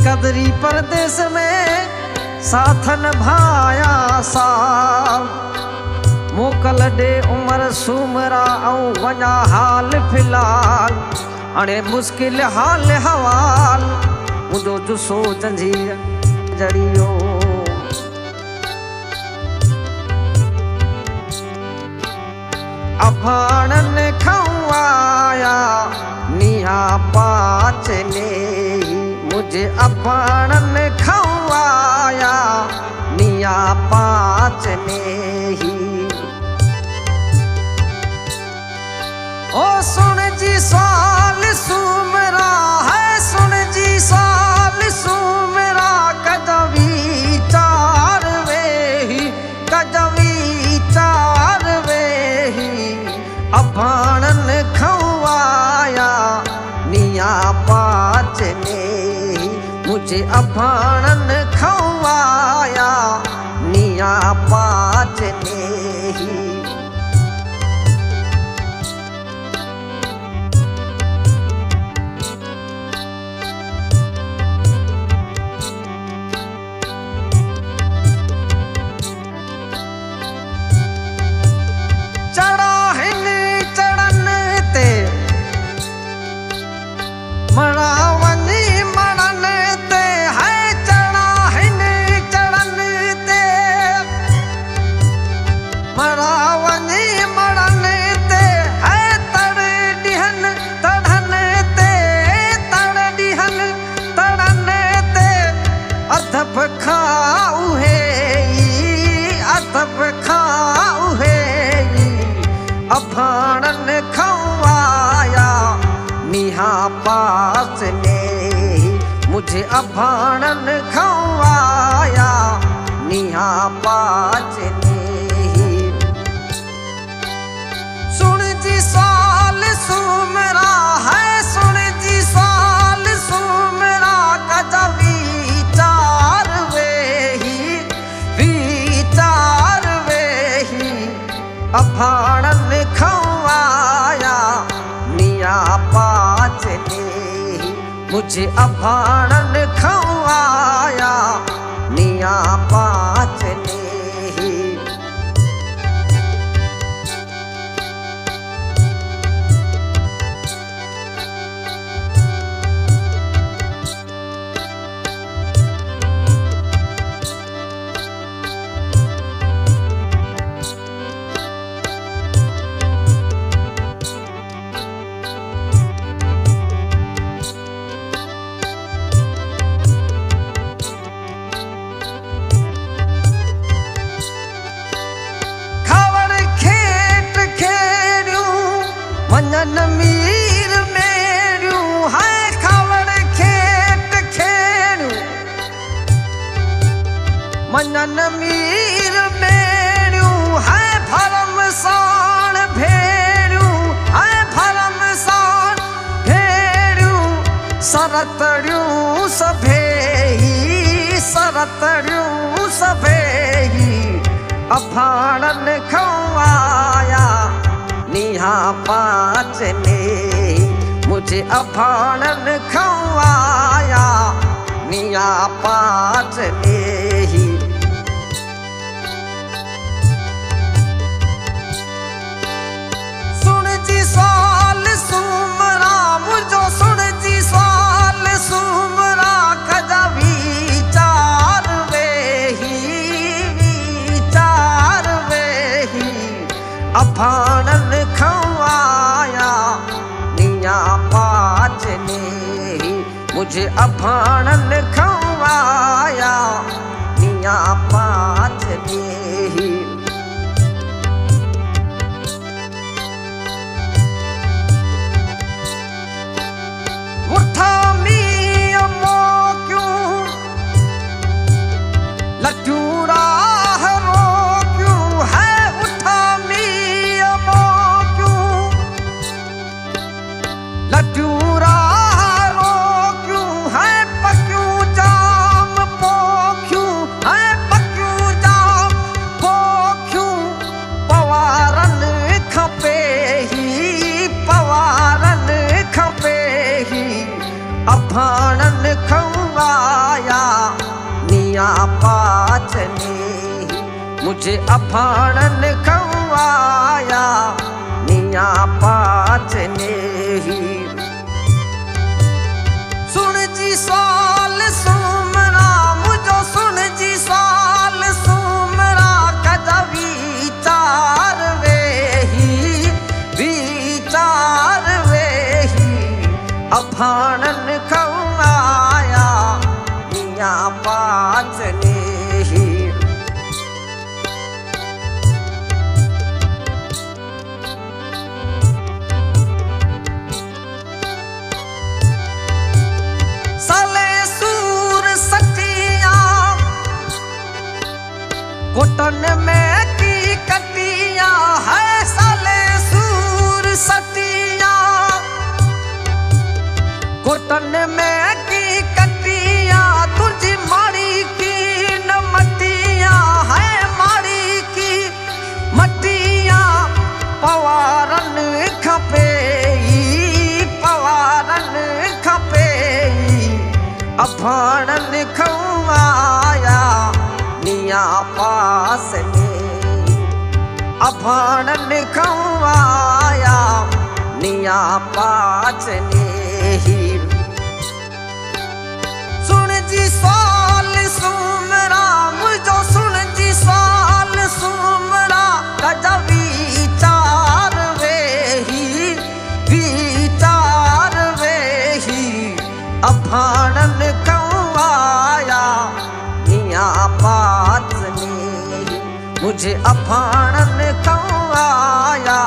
कदरी परदेस में साथन भाया साल मोकल दे उमर सुमरा ऐं वञा हाल फिलहाल हाणे मुश्किल हाल हवाल मुंहिंजो जुसो जंजीर जड़ियो अभाणन खवाया निहा पाच ने मुझे अभाणन खवाया निया पाच ने ही ओ सुन जी साल सुमरा है सुन जी साल सुमरा कदवी चार वे चार वे अभाणन खवाया निया पाच ने मुझे अभाणन खवाया निया पाच ने मरावनी मड़न ते है चढ़ा हिन चढ़न ते मरावनी मड़न ते है तड़ डिहन तड़न ते तड़ डिहन तड़न ते अधप खाऊ है अधप खाऊ है अभाणन खवाया निहा पास ने मुझे अभाणन खवाया निहा पास ने सुन जी साल सुमरा है सुन जी साल सुमरा कदवी चार वे अभाणन खवाया निया पाच ने मुझे अभाणन खवाया निया पाच ने मनन मीर मेरियूं है खवड़ खेत खेड़ियूं मनन मीर मेरियूं है भरम साण भेड़ियूं है भरम साण भेड़ियूं सरतड़ियूं सभेही अभाणन खवाया निहा पाच ने मुझे अभाणन खवाया निया पाच ने ही सुन जी साल सुमरा मुझो सुन जी साल सुमरा कदवी चार वे अभाणन खवाया निया पाच ने मुझे अभाणन खवाया निया पाच ने उठा मिया मोक्यूं लट्यूरा लट्यूरा रो क्यों है पक्यूं जाम पो क्यों है पक्यूं जाम पो मुझे अफाणन खवाया निया पाच ने ही सुन जी साल सुमरा मुझो सुन जी साल सुमरा कदा विचार वेही अफाणन खवाया निया पाच ने ही साले सूर सटिया घुटन में की कटिया है साले सूर सटिया घुटन में की कटिया तुझी माड़ी की न मटिया है माड़ी की मटिया पवारन खपे अफाणन खवाया निया पास ने अफाणन खवाया निया पाच ने ही सुन जी साल सुमरा मुझो सुन जी साल सुमरा कदा विचार वेही अफाणन खवाया निया पाच ने मुझे अफाणन खवाया